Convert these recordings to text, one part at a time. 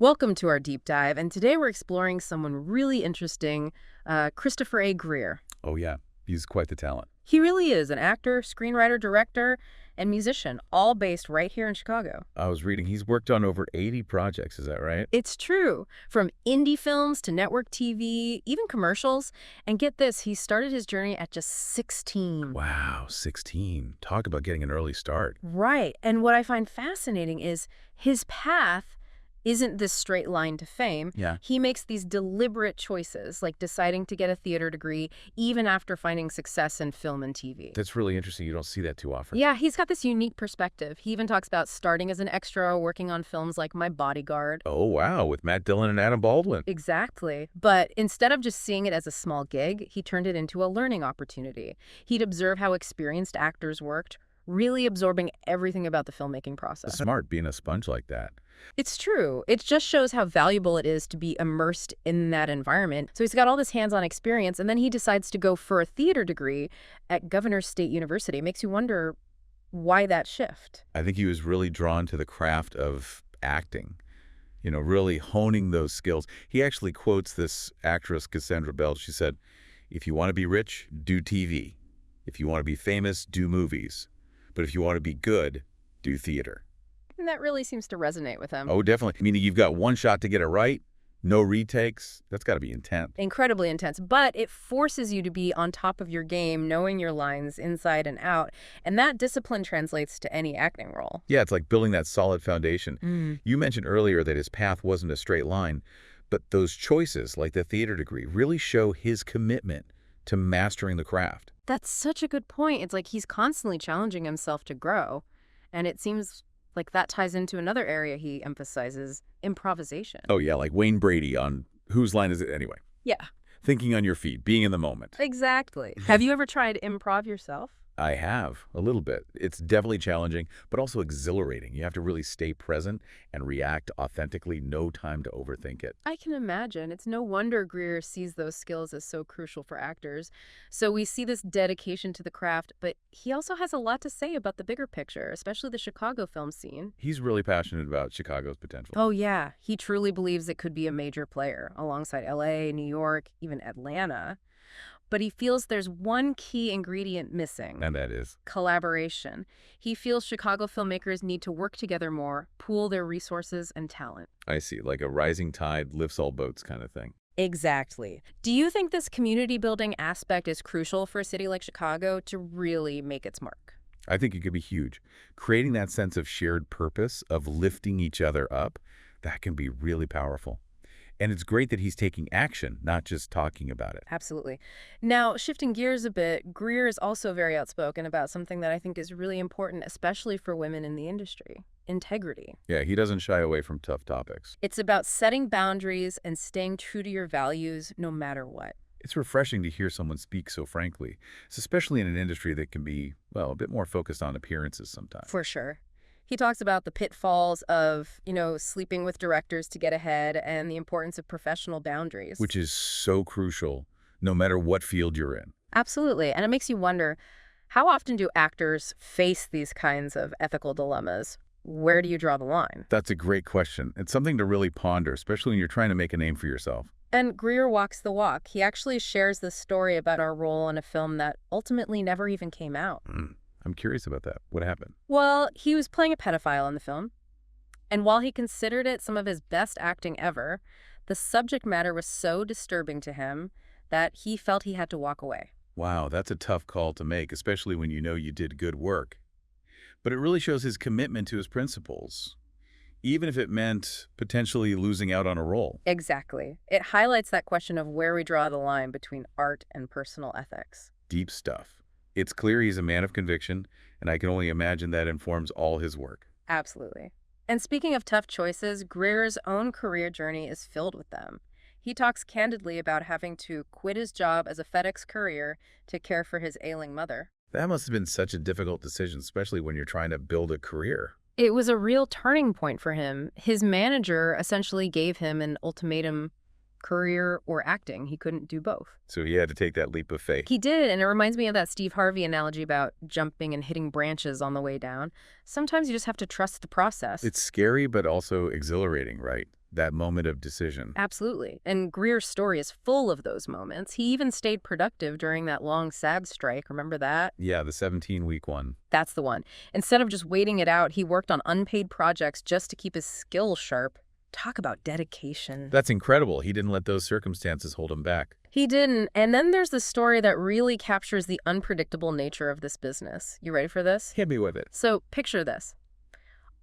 Welcome to our deep dive, and today we're exploring someone really interesting, Christopher A. Greer. Oh, yeah. He's quite the talent. He really is an actor, screenwriter, director, and musician, all based right here in Chicago. I was reading he's worked on over 80 projects. Is that right? It's true. From indie films to network TV, even commercials. And get this, he started his journey at just 16. Wow, 16. Talk about getting an early start. Right. And what I find fascinating is his path isn't this straight line to fame. Yeah. He makes these deliberate choices, like deciding to get a theater degree even after finding success in film and TV. That's really interesting. You don't see that too often. Yeah, he's got this unique perspective. He even talks about starting as an extra, working on films like My Bodyguard. Oh, wow. With Matt Dillon and Adam Baldwin. Exactly. But instead of just seeing it as a small gig, he turned it into a learning opportunity. He'd observe how experienced actors worked, really absorbing everything about the filmmaking process. Smart being a sponge like that. It's true. It just shows how valuable it is to be immersed in that environment. So he's got all this hands-on experience, and then he decides to go for a theater degree at Governors State University. It makes you wonder why that shift. I think he was really drawn to the craft of acting, really honing those skills. He actually quotes this actress, Cassandra Bell. She said, "If you want to be rich, do TV. If you want to be famous, do movies. But if you want to be good, do theater." And that really seems to resonate with him. Oh, definitely. Meaning you've got one shot to get it right, no retakes. That's got to be intense. Incredibly intense, but it forces you to be on top of your game, knowing your lines inside and out. And that discipline translates to any acting role. Yeah, it's like building that solid foundation. You mentioned earlier that his path wasn't a straight line, but those choices, like the theater degree, really show his commitment to mastering the craft. That's such a good point. It's like he's constantly challenging himself to grow. And it seems like that ties into another area he emphasizes, improvisation. Oh, yeah, like Wayne Brady on Whose Line Is It Anyway? Yeah. Thinking on your feet, being in the moment. Exactly. Have you ever tried improv yourself? I have, a little bit. It's definitely challenging, but also exhilarating. You have to really stay present and react authentically, no time to overthink it. I can imagine. It's no wonder Greer sees those skills as so crucial for actors. So we see this dedication to the craft, but he also has a lot to say about the bigger picture, especially the Chicago film scene. He's really passionate about Chicago's potential. Oh, yeah. He truly believes it could be a major player alongside LA, New York, even Atlanta. But he feels there's one key ingredient missing. And that is? Collaboration. He feels Chicago filmmakers need to work together more, pool their resources and talent. I see, like a rising tide lifts all boats kind of thing. Exactly. Do you think this community building aspect is crucial for a city like Chicago to really make its mark? I think it could be huge. Creating that sense of shared purpose, of lifting each other up, that can be really powerful. And it's great that he's taking action, not just talking about it. Absolutely. Now, shifting gears a bit, Greer is also very outspoken about something that I think is really important, especially for women in the industry: integrity. Yeah, he doesn't shy away from tough topics. It's about setting boundaries and staying true to your values no matter what. It's refreshing to hear someone speak so frankly, especially in an industry that can be, well, a bit more focused on appearances sometimes. For sure. He talks about the pitfalls of, sleeping with directors to get ahead and the importance of professional boundaries. Which is so crucial, no matter what field you're in. Absolutely. And it makes you wonder, how often do actors face these kinds of ethical dilemmas? Where do you draw the line? That's a great question. It's something to really ponder, especially when you're trying to make a name for yourself. And Greer walks the walk. He actually shares this story about our role in a film that ultimately never even came out. I'm curious about that. What happened? Well, he was playing a pedophile in the film, and while he considered it some of his best acting ever, the subject matter was so disturbing to him that he felt he had to walk away. Wow, that's a tough call to make, especially when you know you did good work. But it really shows his commitment to his principles, even if it meant potentially losing out on a role. Exactly. It highlights that question of where we draw the line between art and personal ethics. Deep stuff. It's clear he's a man of conviction, and I can only imagine that informs all his work. Absolutely. And speaking of tough choices, Greer's own career journey is filled with them. He talks candidly about having to quit his job as a FedEx courier to care for his ailing mother. That must have been such a difficult decision, especially when you're trying to build a career. It was a real turning point for him. His manager essentially gave him an ultimatum: career or acting. He couldn't do both. So he had to take that leap of faith. He did, and it reminds me of that Steve Harvey analogy about jumping and hitting branches on the way down. Sometimes you just have to trust the process. It's scary, but also exhilarating, right? that moment of decision. Absolutely. And Greer's story is full of those moments. He even stayed productive during that long SAG strike. Remember that? Yeah, the 17-week one. That's the one. Instead of just waiting it out, he worked on unpaid projects just to keep his skills sharp. Talk about dedication. That's incredible. He didn't let those circumstances hold him back. He didn't. And then there's the story that really captures the unpredictable nature of this business. You ready for this? Hit me with it. So picture this.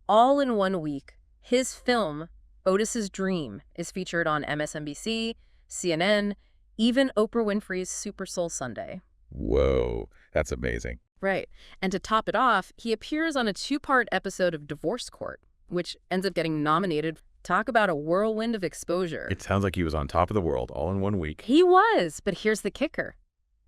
All in one week, his film, Otis's Dream, is featured on MSNBC, CNN, even Oprah Winfrey's Super Soul Sunday. Whoa, that's amazing. Right. And to top it off, he appears on a 2-part episode of Divorce Court, which ends up getting nominated. Talk about a whirlwind of exposure. It sounds like he was on top of the world all in one week. He was, but here's the kicker.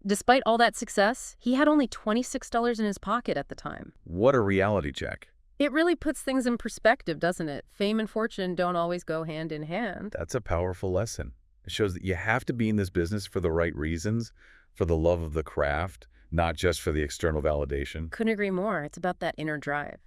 Despite all that success, he had only $26 in his pocket at the time. What a reality check. It really puts things in perspective, doesn't it? Fame and fortune don't always go hand in hand. That's a powerful lesson. It shows that you have to be in this business for the right reasons, for the love of the craft, not just for the external validation. Couldn't agree more. It's about that inner drive.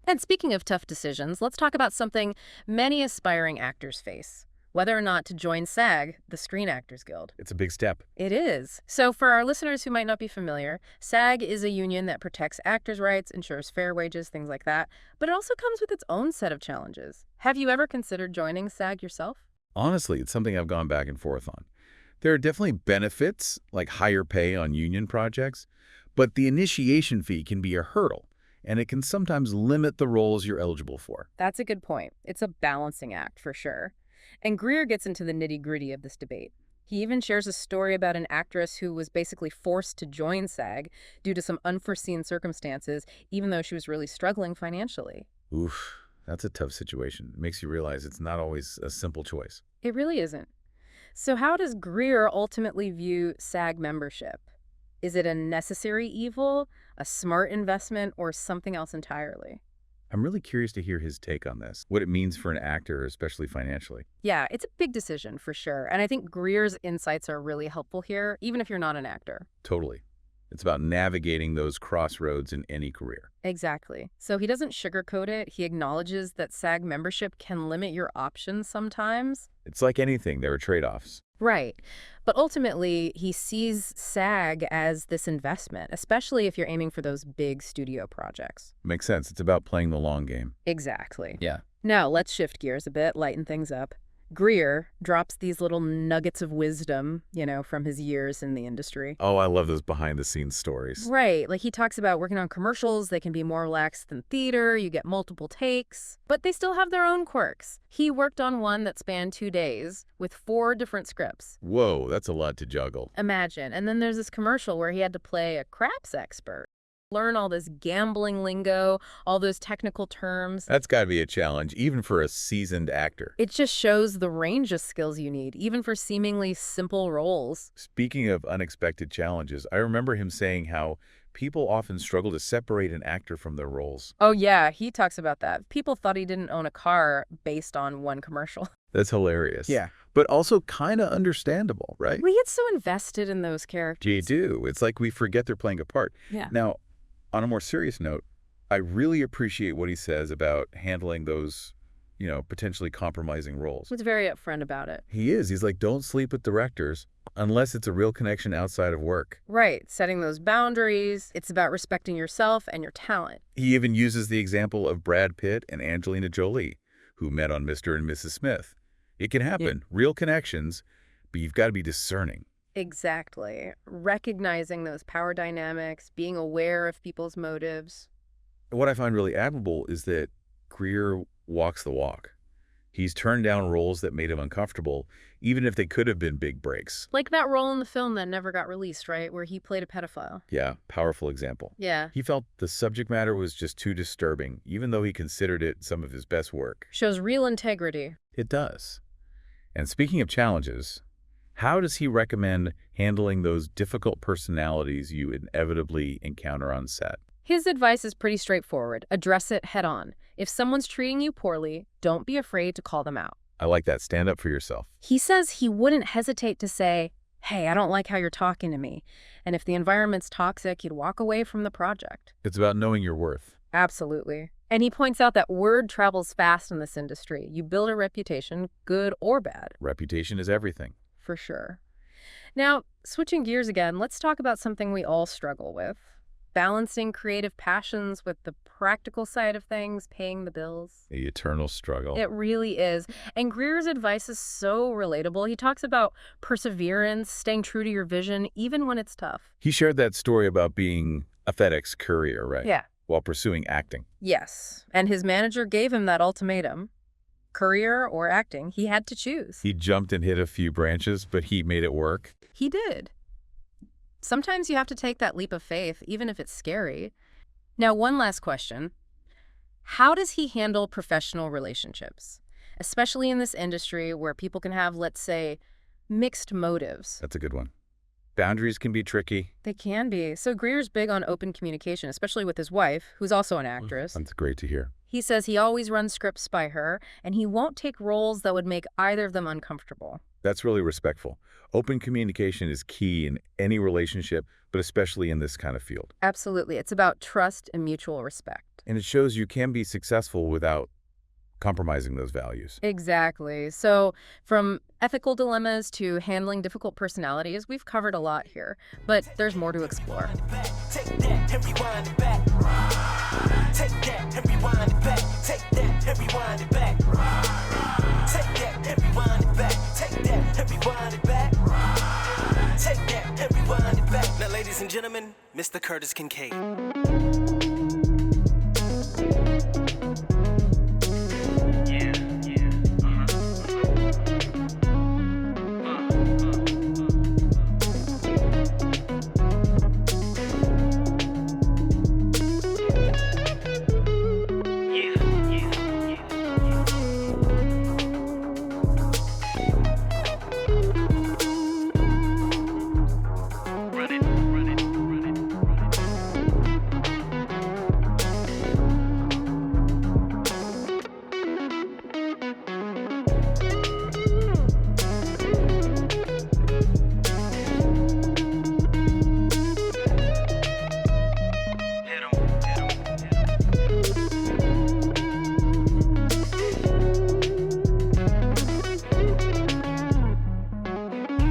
And speaking of tough decisions, let's talk about something many aspiring actors face. Whether or not to join SAG, the Screen Actors Guild. It's a big step. It is. So for our listeners who might not be familiar, SAG is a union that protects actors' rights, ensures fair wages, things like that. But it also comes with its own set of challenges. Have you ever considered joining SAG yourself? Honestly, it's something I've gone back and forth on. There are definitely benefits, like higher pay on union projects, but the initiation fee can be a hurdle, and it can sometimes limit the roles you're eligible for. That's a good point. It's a balancing act, for sure. And Greer gets into the nitty-gritty of this debate. He even shares a story about an actress who was basically forced to join SAG due to some unforeseen circumstances, even though she was really struggling financially. Oof, that's a tough situation. It makes you realize it's not always a simple choice. It really isn't. So how does Greer ultimately view SAG membership? Is it a necessary evil, a smart investment, or something else entirely? I'm really curious to hear his take on this, what it means for an actor, especially financially. Yeah, it's a big decision for sure. And I think Greer's insights are really helpful here, even if you're not an actor. Totally. It's about navigating those crossroads in any career. Exactly. So he doesn't sugarcoat it. He acknowledges that SAG membership can limit your options sometimes. It's like anything, there are trade-offs. Right. But ultimately, he sees SAG as this investment, especially if you're aiming for those big studio projects. Makes sense. It's about playing the long game. Exactly. Yeah. Now, let's shift gears a bit, lighten things up. Greer drops these little nuggets of wisdom, from his years in the industry. Oh, I love those behind-the-scenes stories. Right. Like he talks about working on commercials. They can be more relaxed than theater. You get multiple takes, but they still have their own quirks. He worked on one that spanned 2 days with 4 different scripts. Whoa, that's a lot to juggle. Imagine. And then there's this commercial where he had to play a craps expert. Learn all this gambling lingo, all those technical terms. That's got to be a challenge, even for a seasoned actor. It just shows the range of skills you need, even for seemingly simple roles. Speaking of unexpected challenges, I remember him saying how people often struggle to separate an actor from their roles. Oh yeah, he talks about that. People thought he didn't own a car based on one commercial. That's hilarious. Yeah. But also kind of understandable, right? We get so invested in those characters. You do. It's like we forget they're playing a part. Yeah. Now, on a more serious note, I really appreciate what he says about handling those, potentially compromising roles. He's very upfront about it. He is. He's like, don't sleep with directors unless it's a real connection outside of work. Right. Setting those boundaries. It's about respecting yourself and your talent. He even uses the example of Brad Pitt and Angelina Jolie, who met on Mr. and Mrs. Smith. It can happen. Yeah. Real connections, but you've got to be discerning. Exactly. Recognizing those power dynamics, being aware of people's motives. What I find really admirable is that Greer walks the walk. He's turned down roles that made him uncomfortable, even if they could have been big breaks. Like that role in the film that never got released, right? Where he played a pedophile. Yeah, powerful example. Yeah. He felt the subject matter was just too disturbing, even though he considered it some of his best work. Shows real integrity. It does. And speaking of challenges, how does he recommend handling those difficult personalities you inevitably encounter on set? His advice is pretty straightforward. Address it head on. If someone's treating you poorly, don't be afraid to call them out. I like that. Stand up for yourself. He says he wouldn't hesitate to say, hey, I don't like how you're talking to me. And if the environment's toxic, he'd walk away from the project. It's about knowing your worth. Absolutely. And he points out that word travels fast in this industry. You build a reputation, good or bad. Reputation is everything. For sure. Now, switching gears again, let's talk about something we all struggle with. Balancing creative passions with the practical side of things, paying the bills. The eternal struggle. It really is. And Greer's advice is so relatable. He talks about perseverance, staying true to your vision, even when it's tough. He shared that story about being a FedEx courier, right? Yeah. While pursuing acting. Yes. And his manager gave him that ultimatum. Courier or acting, he had to choose. He jumped and hit a few branches, but he made it work. He did. Sometimes you have to take that leap of faith, even if it's scary. Now, one last question. How does he handle professional relationships, especially in this industry where people can have, let's say, mixed motives? That's a good one. Boundaries can be tricky. They can be. So Greer's big on open communication, especially with his wife, who's also an actress. That's great to hear. He says he always runs scripts by her, and he won't take roles that would make either of them uncomfortable. That's really respectful. Open communication is key in any relationship, but especially in this kind of field. Absolutely. It's about trust and mutual respect. And it shows you can be successful without compromising those values. Exactly. So from ethical dilemmas to handling difficult personalities, we've covered a lot here, but there's more to explore. Take that and rewind it back. Take that and rewind it back. Take that and rewind it back. Take that and rewind it back. Take that and rewind it back. Take that and rewind it back. Now, ladies and gentlemen, Mr. Curtis Kincaid.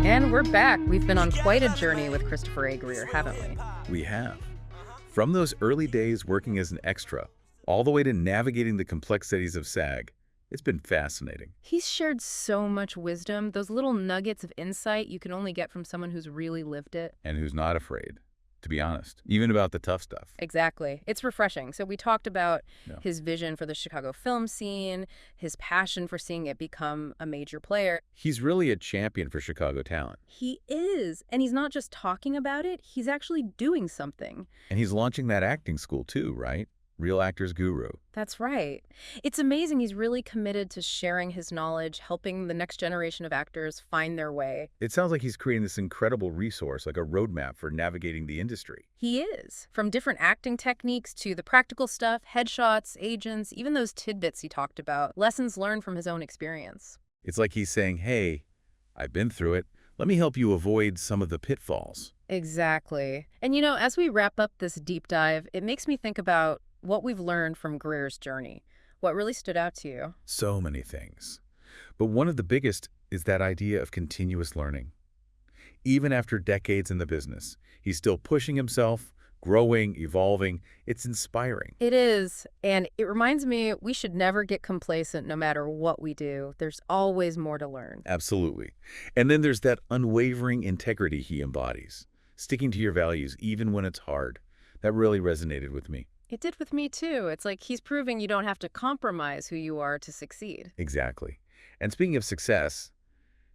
And we're back. We've been on quite a journey with Christopher A. Greer, haven't we? We have. From those early days working as an extra, all the way to navigating the complexities of SAG, it's been fascinating. He's shared so much wisdom, those little nuggets of insight you can only get from someone who's really lived it. And who's not afraid, to be honest, even about the tough stuff. Exactly. It's refreshing. So we talked about Yeah. his vision for the Chicago film scene, his passion for seeing it become a major player. He's really a champion for Chicago talent. He is. And he's not just talking about it, he's actually doing something. And he's launching that acting school too, right? Real Actors Guru. That's right. It's amazing he's really committed to sharing his knowledge, helping the next generation of actors find their way. It sounds like he's creating this incredible resource, like a roadmap for navigating the industry. He is. From different acting techniques to the practical stuff, headshots, agents, even those tidbits he talked about, lessons learned from his own experience. It's like he's saying, hey, I've been through it. Let me help you avoid some of the pitfalls. Exactly. And you know, as we wrap up this deep dive, it makes me think about what we've learned from Greer's journey. What really stood out to you? So many things. But one of the biggest is that idea of continuous learning. Even after decades in the business, he's still pushing himself, growing, evolving. It's inspiring. It is. And it reminds me we should never get complacent no matter what we do. There's always more to learn. Absolutely. And then there's that unwavering integrity he embodies, sticking to your values even when it's hard. That really resonated with me. It did with me too. It's like he's proving you don't have to compromise who you are to succeed. Exactly. And speaking of success,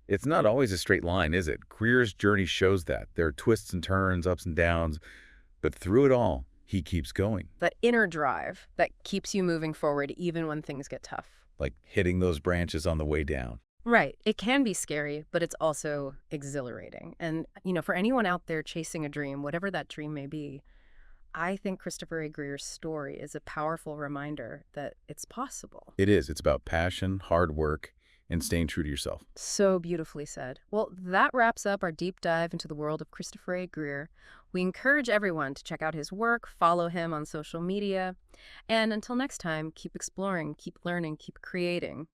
it's not always a straight line, is it? Greer's journey shows that. There are twists and turns, ups and downs, but through it all, he keeps going. That inner drive that keeps you moving forward even when things get tough. Like hitting those branches on the way down. Right. It can be scary, but it's also exhilarating. And, you know, for anyone out there chasing a dream, whatever that dream may be, I think Christopher A. Greer's story is a powerful reminder that it's possible. It is. It's about passion, hard work, and staying true to yourself. So beautifully said. Well, that wraps up our deep dive into the world of Christopher A. Greer. We encourage everyone to check out his work, follow him on social media, and until next time, keep exploring, keep learning, keep creating.